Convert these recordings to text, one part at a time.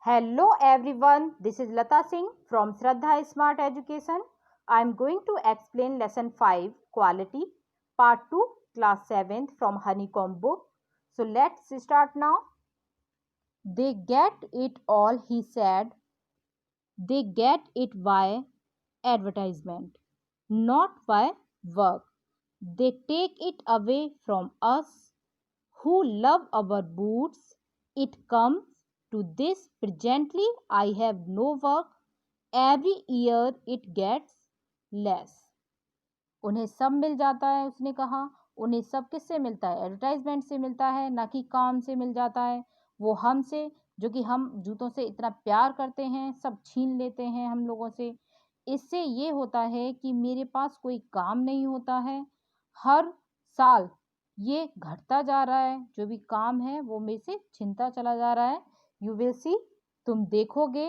Hello everyone, this is Lata Singh from Shraddha Smart Education. I am going to explain lesson 5 quality part 2 class 7th from Honeycomb book. So let's start now. They get it all, he said. They get it by advertisement, not by work. They take it away from us who love our boots. It comes to this presently I have no work. Every year it gets less. उन्हें सब मिल जाता है, उसने कहा। उन्हें सब किससे मिलता है? एडवर्टाइजमेंट से मिलता है, ना कि काम से मिल जाता है। वो हमसे, जो कि हम जूतों से इतना प्यार करते हैं, सब छीन लेते हैं हम लोगों से। इससे ये होता है कि मेरे पास कोई काम नहीं होता है। हर साल ये घटता जा रहा है, जो भी काम है वो मेरे से छिनता चला जा रहा है। यू विल सी, तुम देखोगे।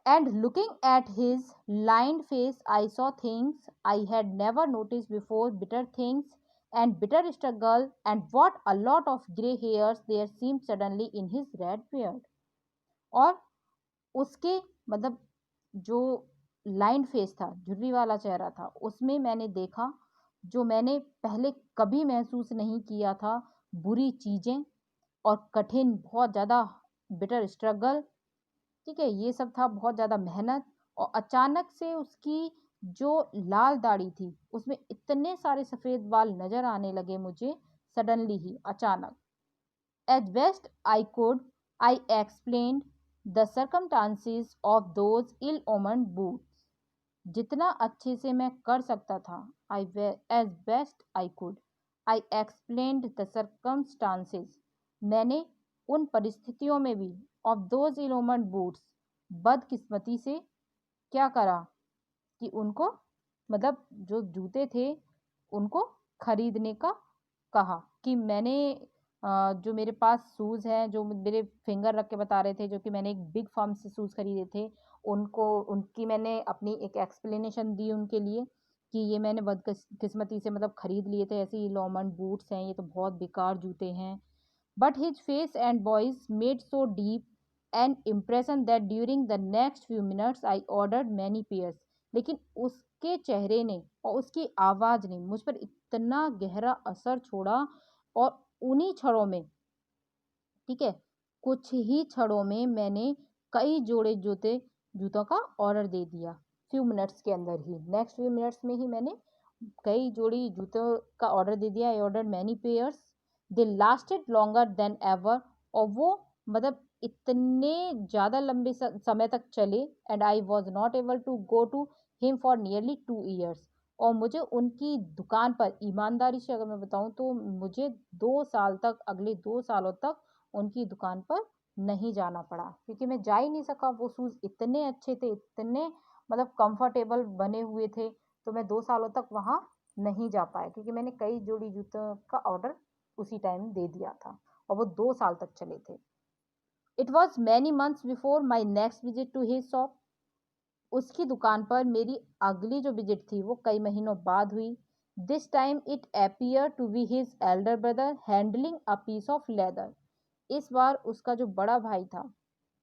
And looking at his lined face, I saw things I had never noticed before, bitter things and bitter struggle, and what a lot of grey hairs there seemed suddenly in his red beard. और उसके मतलब जो line face था, झुर्री वाला चेहरा था, उसमें मैंने देखा जो मैंने पहले कभी महसूस नहीं किया था, बुरी चीज़ें और कठिन, बहुत ज़्यादा बिटर स्ट्रगल। ठीक है, ये सब था, बहुत ज़्यादा मेहनत। और अचानक से उसकी जो लाल दाढ़ी थी उसमें इतने सारे सफ़ेद बाल नज़र आने लगे मुझे, सडनली ही, अचानक। As best I could I explained the circumstances of those ill omen boots. जितना अच्छे से मैं कर सकता था, I as best I could I explained the circumstances, मैंने उन परिस्थितियों में भी, of those ill omen boots, बदकिस्मती से क्या करा कि उनको, मतलब जो जूते थे उनको खरीदने का कहा। कि मैंने जो मेरे पास शूज़ हैं, जो मेरे फिंगर रख के बता रहे थे, जो कि मैंने एक बिग फार्म से शूज़ खरीदे थे, उनको, उनकी मैंने अपनी एक एक्सप्लेनेशन दी उनके लिए कि ये मैंने बदकिस्मती से मतलब खरीद लिए थे, ऐसे ही लॉमन बूट्स हैं, ये तो बहुत बेकार जूते हैं। But his face and voice made so deep an impression that during the next few minutes I ordered many pairs. लेकिन उसके चेहरे ने और उसकी आवाज़ ने मुझ पर इतना गहरा असर छोड़ा, और उन्हीं क्षणों में, ठीक है, कुछ ही क्षणों में मैंने कई जोड़े जूतों का ऑर्डर दे दिया। फ्यू मिनट्स के अंदर ही, नेक्स्ट फ्यू मिनट्स में ही मैंने कई जोड़ी जूतों का ऑर्डर दे दिया। I order many pairs, they lasted longer than ever, और वो मतलब इतने ज़्यादा लंबे समय तक चले। And I was not able to go to him for nearly 2 years। और मुझे उनकी दुकान पर, ईमानदारी से अगर मैं बताऊं तो, मुझे 2 साल तक, अगले 2 सालों तक उनकी दुकान पर नहीं जाना पड़ा, क्योंकि मैं जा ही नहीं सका। वो शूज़ इतने अच्छे थे, इतने मतलब कंफर्टेबल बने हुए थे, तो मैं 2 सालों तक वहाँ नहीं जा पाया, क्योंकि मैंने कई जोड़ी जूतों का ऑर्डर उसी टाइम दे दिया था, और वो 2 साल तक चले थे। It was many months before my next visit to his shop. उसकी दुकान पर मेरी अगली जो विजिट थी वो कई महीनों बाद हुई। This time it appear to be his elder brother handling a piece of leather. इस बार उसका जो बड़ा भाई था,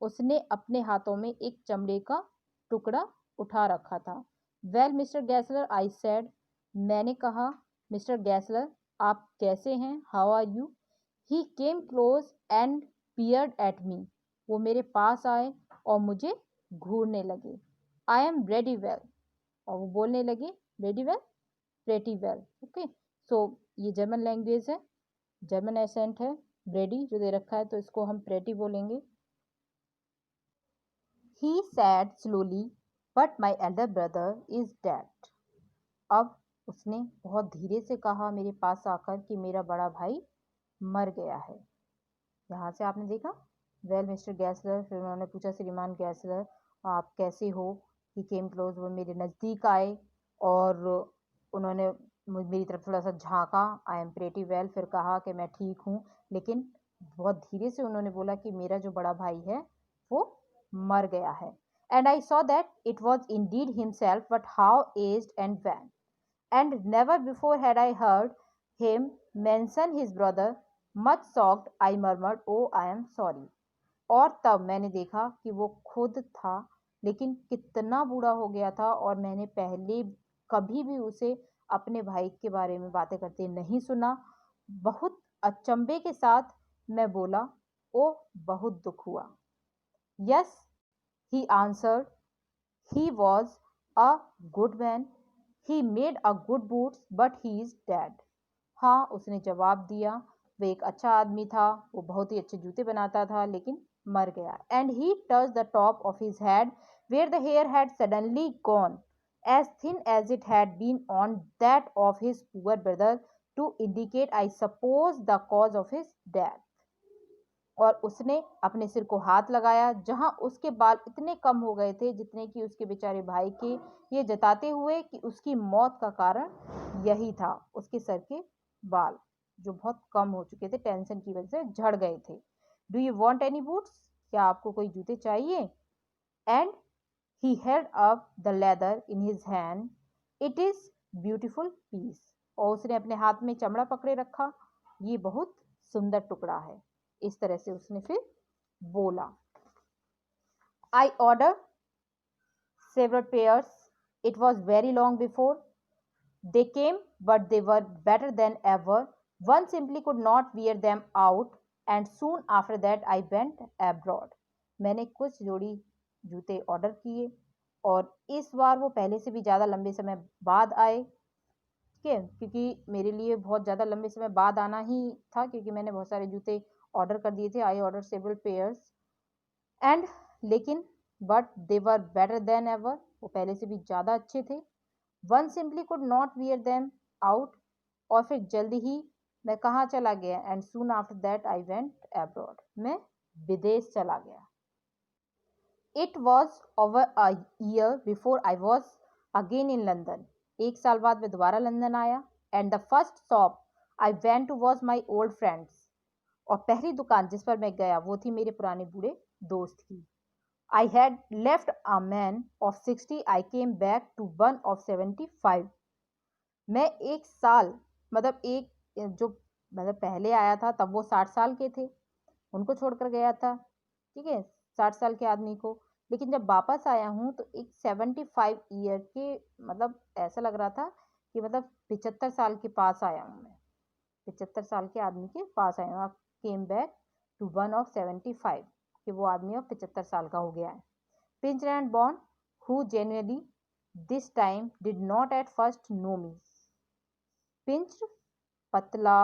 उसने अपने हाथों में एक चमड़े का टुकड़ा उठा रखा था। Well mister Gessler, I said, मैंने कहा, मिस्टर गैसलर आप कैसे हैं? How are you? He came close and peered at me. वो मेरे पास आए और मुझे घूरने लगे। आई एम रेडी वेल, और वो बोलने लगे, ready well, pretty well. Okay, so ये जर्मन लैंग्वेज है, जर्मन एसेंट है। रेडी जो दे रखा है तो इसको हम प्रेटी बोलेंगे। He said slowly, but my elder brother is dead. अब उसने बहुत धीरे से कहा मेरे पास आकर कि मेरा बड़ा भाई मर गया है। यहाँ से आपने देखा, वेल मिस्टर गैसलर, फिर उन्होंने पूछा, श्रीमान गैसलर आप कैसे हो? ही केम क्लोज, वो मेरे नज़दीक आए और उन्होंने मेरी तरफ थोड़ा सा झांका। आई एम प्रेटी वेल, फिर कहा कि मैं ठीक हूँ, लेकिन बहुत धीरे से उन्होंने बोला कि मेरा जो बड़ा भाई है वो मर गया है। And I saw that it was indeed himself, but how aged and wan, and never before had I heard him mention his brother. Much shocked, I murmured, "Oh, I am sorry." और तब मैंने देखा कि वो खुद था, लेकिन कितना बूढ़ा हो गया था, और मैंने पहले कभी भी उसे अपने भाई के बारे में बातें करते नहीं सुना। बहुत अचंभे के साथ मैं बोला, ओ बहुत दुख हुआ। Yes, he answered, he was a good man. He made a good boots, but he is dead. हाँ, उसने जवाब दिया, वो एक अच्छा आदमी था, वो बहुत ही अच्छे जूते बनाता था, लेकिन मर गया। And he touched the top of his head, where the hair had suddenly gone, as thin as it had been on that of his poor brother, to indicate, I suppose, the cause of his death. और उसने अपने सिर को हाथ लगाया जहां उसके बाल इतने कम हो गए थे जितने कि उसके बेचारे भाई के, ये जताते हुए कि उसकी मौत का कारण यही था, उसके सर के बाल जो बहुत कम हो चुके थे, टेंशन की वजह से झड़ गए थे। Do you want any boots? क्या आपको कोई जूते चाहिए? And he held up the leather in his hand, it is beautiful piece. और उसने अपने हाथ में चमड़ा पकड़े रखा, ये बहुत सुंदर टुकड़ा है। इस तरह से उसने फिर बोला। I order several pairs. It was very long before they came, but they were better than ever. One simply could not wear them out, and soon after that I went abroad. मैंने कुछ जोड़ी जूते order किए, और इस बार वो पहले से भी ज़्यादा लंबे समय बाद आए। ठीक है, क्योंकि मेरे लिए बहुत ज़्यादा लंबे समय बाद आना ही था, क्योंकि मैंने बहुत सारे जूते ऑर्डर कर दिए थे। I order several pairs and, लेकिन but they were better than ever, वो पहले से भी ज़्यादा अच्छे थे। One simply could not wear them out, और फिर जल्दी ही मैं कहाँ चला गया? And soon after that I went abroad, मैं विदेश चला गया। It was over a year before I was again in London. एक साल बाद मैं दोबारा लंदन आया। And the first shop I went to was my old friends, और पहली दुकान जिस पर मैं गया वो थी मेरे पुराने बूढ़े दोस्त की। I had left a man of 60, I came back to one of 75. मैं एक साल, मतलब एक जो मतलब पहले आया था तब वो 60 साल के थे, उनको छोड़कर गया था, ठीक है, 60 साल के आदमी को। लेकिन जब वापस आया हूँ तो एक 75 ईयर के, मतलब ऐसा लग रहा था कि मतलब 75 साल के पास आया हूँ मैं, 75 साल के आदमी के पास आया हूँ। Came back to one of 75, कि वो आदमी अब 75 साल का हो गया है। Pincher and Bond, who genuinely this time did not at first know me. Pinch पतला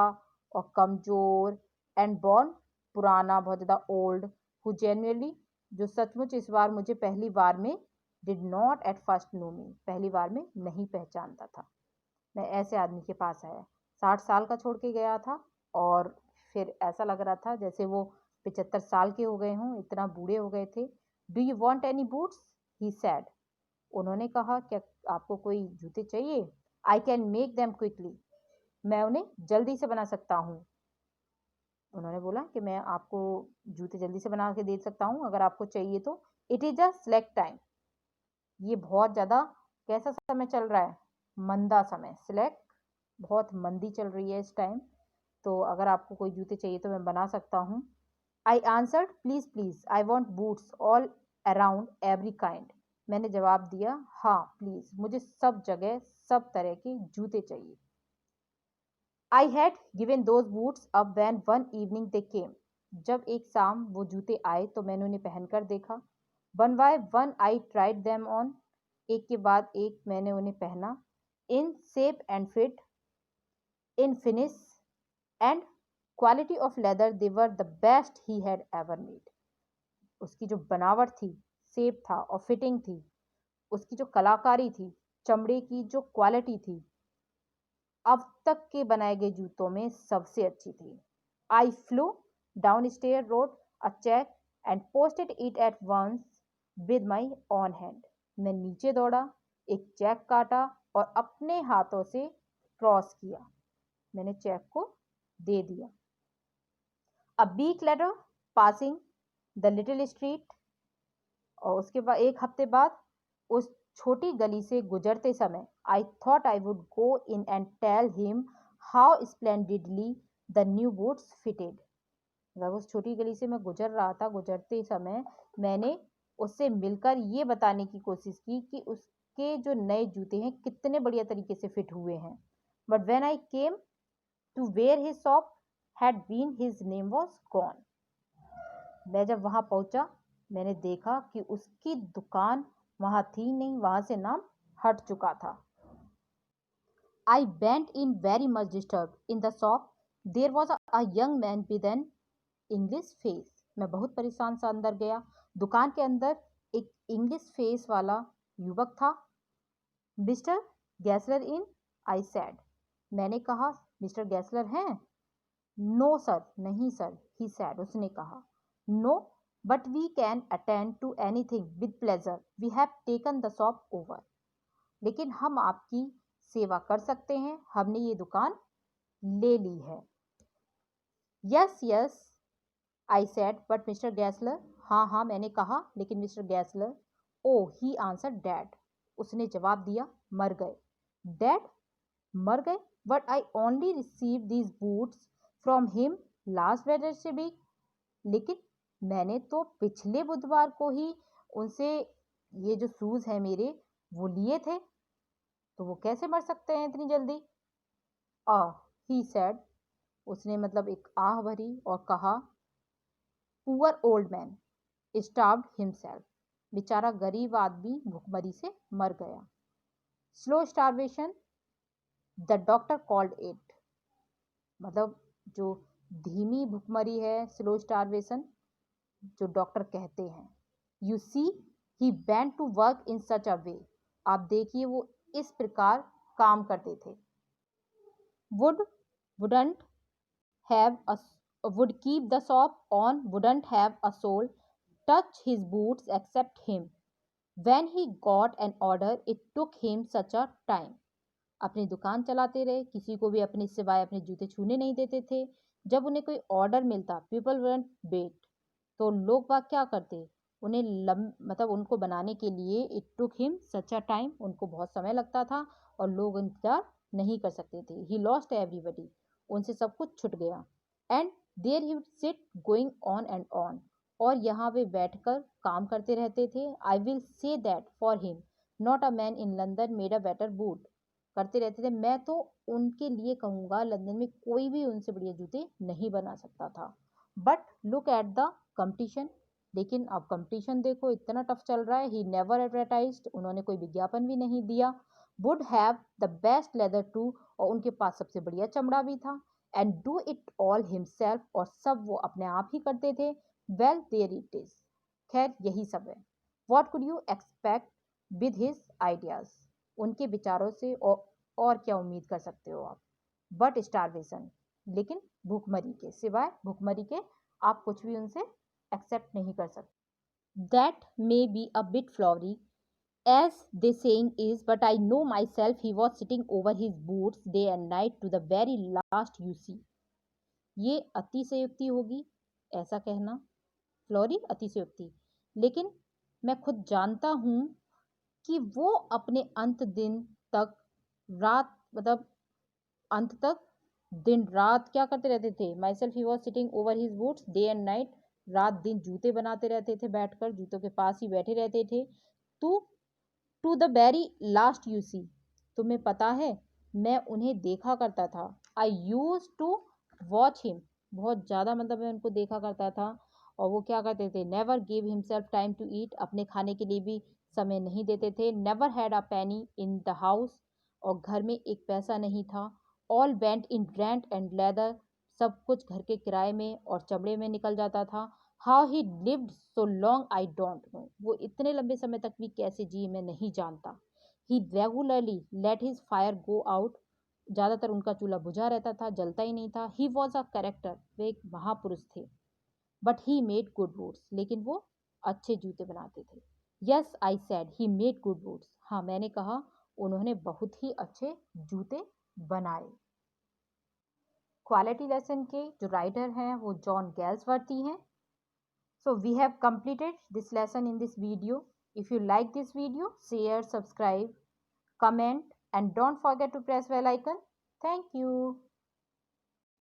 और कमजोर, एंड बॉन्ड पुराना, बहुत ज़्यादा ओल्ड, हु जेन्युइनली जो सचमुच इस बार मुझे पहली बार में, did not at first know me, पहली बार में नहीं पहचानता था। मैं ऐसे आदमी के पास आया, 60 साल का छोड़ के गया था, और फिर ऐसा लग रहा था जैसे वो 75 साल के हो गए हों, इतना बूढ़े हो गए थे। Do you want any boots? He sad, उन्होंने कहा, क्या आपको कोई जूते चाहिए? I can make them quickly, मैं उन्हें जल्दी से बना सकता हूँ। उन्होंने बोला कि मैं आपको जूते जल्दी से बना के दे सकता हूँ अगर आपको चाहिए तो। It is a select time, ये बहुत ज़्यादा कैसा समय चल रहा है? मंदा समय। सिलेक्ट, बहुत मंदी चल रही है इस टाइम, तो अगर आपको कोई जूते चाहिए तो मैं बना सकता हूँ। I answered, please please, I want boots all around every kind. मैंने जवाब दिया, हाँ प्लीज़, मुझे सब जगह सब तरह के जूते चाहिए। I had given those boots up when one evening they came. जब एक शाम वो जूते आए तो मैंने उन्हें पहनकर देखा। One by one I tried them on, एक के बाद एक मैंने उन्हें पहना। In shape and fit, in finish and quality of leather, they were the best he had ever made. उसकी जो बनावट थी, शेप था और फिटिंग थी, उसकी जो कलाकारी थी, चमड़े की जो क्वालिटी थी, अब तक के बनाए गए जूतों में सबसे अच्छी थी। I flew down stair, wrote a cheque and posted it at once with my own hand. मैं नीचे दौड़ा, एक चेक काटा और अपने हाथों से क्रॉस किया, मैंने चेक को दे दिया। A week later passing the little street, और उसके बाद एक हफ्ते बाद उस छोटी गली से गुजरते समय, I thought I would go in and tell him how splendidly the new boots fitted. मतलब उस छोटी गली से मैं गुजर रहा था, गुजरते समय मैंने उससे मिलकर ये बताने की कोशिश की कि उसके जो नए जूते हैं कितने बढ़िया तरीके से फिट हुए हैं। But when I came to where his shop had been, his name was gone. मैं जब वहां पहुंचा मैंने देखा कि उसकी दुकान वहां थी नहीं, वहां से नाम हट चुका था। I went in very much disturbed. In the shop, there was a young man with an English face. मैं बहुत परेशान सा अंदर गया। दुकान के अंदर एक इंग्लिश फेस वाला युवक था। Mister Gessler in, I said. मैंने कहा, मिस्टर गैसलर हैं? नो सर, नहीं सर, ही सैड, उसने कहा। No, but we can attend to anything with pleasure, we have taken the shop over. लेकिन हम आपकी सेवा कर सकते हैं, हमने ये दुकान ले ली है। Yes yes, I said, but mister Gessler, हाँ हाँ मैंने कहा, लेकिन mister Gessler, oh he answer dead, उसने जवाब दिया, मर गए। डैड मर गए? But I only receive these boots from him last Wednesday week. लेकिन मैंने तो पिछले बुधवार को ही उनसे ये जो शूज है मेरे वो लिए थे, तो वो कैसे मर सकते हैं इतनी जल्दी? ही सेड, उसने मतलब एक आह भरी और कहा, poor old man starved himself, बेचारा गरीब आदमी भूखमरी से मर गया। Slow starvation the doctor called it, मतलब जो धीमी भूखमरी है, स्लो स्टार्वेशन जो डॉक्टर कहते हैं। You see he bent to work in such a way, आप देखिए वो इस प्रकार काम करते थे। wouldn't have a would keep the shop on, wouldn't have a soul touch his boots except him. When he got an order, it took him such a time. अपनी दुकान चलाते रहे, किसी को भी अपने सिवाय अपने जूते छूने नहीं देते थे। जब उन्हें कोई ऑर्डर मिलता, पीपल वेंट वेट, तो लोग बाग क्या करते, उन्हें मतलब उनको बनाने के लिए it took him such a time, उनको बहुत समय लगता था और लोग इंतजार नहीं कर सकते थे। ही लॉस्ट एवरीबडी, उनसे सब कुछ छूट गया। And there he would sit going on and on, और यहाँ वे बैठकर काम करते रहते थे। I will say that for him not a man in London made a better boot, करते रहते थे। मैं तो उनके लिए कहूँगा लंदन में कोई भी उनसे बढ़िया जूते नहीं बना सकता था। But look at the competition, लेकिन अब कंपटीशन देखो इतना टफ चल रहा है। ही नेवर एडवर्टाइज्ड, उन्होंने कोई विज्ञापन भी नहीं दिया। Would have the best leather too, और उनके पास सबसे बढ़िया चमड़ा भी था। And do it all himself, और सब वो अपने आप ही करते थे। वेल देयर इट इज, खैर यही सब है। What could you expect with his ideas, उनके विचारों से और क्या उम्मीद कर सकते हो आप? बट स्टारवेशन, लेकिन भूखमरी के सिवाय, भूखमरी के आप कुछ भी उनसे एक्सेप्ट नहीं कर सकते। That may be a bit flowery as the saying is, but I know myself he was sitting over his boots day and night to the very last you see. ये अतिशयोक्ति होगी ऐसा कहना, फ्लोरी अतिशयोक्ति, लेकिन मैं खुद जानता हूँ कि वो अपने अंत दिन तक, रात मतलब अंत तक, दिन रात क्या करते रहते थे। My self he was sitting over his boots day and night, रात दिन जूते बनाते रहते थे, बैठकर जूतों के पास ही बैठे रहते थे। To the very last you see, तुम्हें पता है मैं उन्हें देखा करता था। I used to watch him, बहुत ज़्यादा मतलब मैं उनको देखा करता था। और वो क्या करते थे, never give himself time to eat, अपने खाने के लिए भी समय नहीं देते थे। Never had a penny in the house, और घर में एक पैसा नहीं था। All went in rent and leather, सब कुछ घर के किराए में और चमड़े में निकल जाता था। How he lived so long I don't know, वो इतने लंबे समय तक भी कैसे जी मैं नहीं जानता। He regularly let his fire go out, ज़्यादातर उनका चूल्हा बुझा रहता था, जलता ही नहीं था। ही वॉज अ कैरेक्टर, वे एक महापुरुष थे। But he made good boots, लेकिन वो अच्छे जूते बनाते थे। Yes I said he made good boots, हाँ मैंने कहा उन्होंने बहुत ही अच्छे जूते बनाए। क्वालिटी लेसन के जो राइटर हैं वो जॉन गैल्सवर्थी हैं। So we have completed this lesson in this video. If you like this video, share, subscribe, comment, and don't forget to press bell icon. Thank you.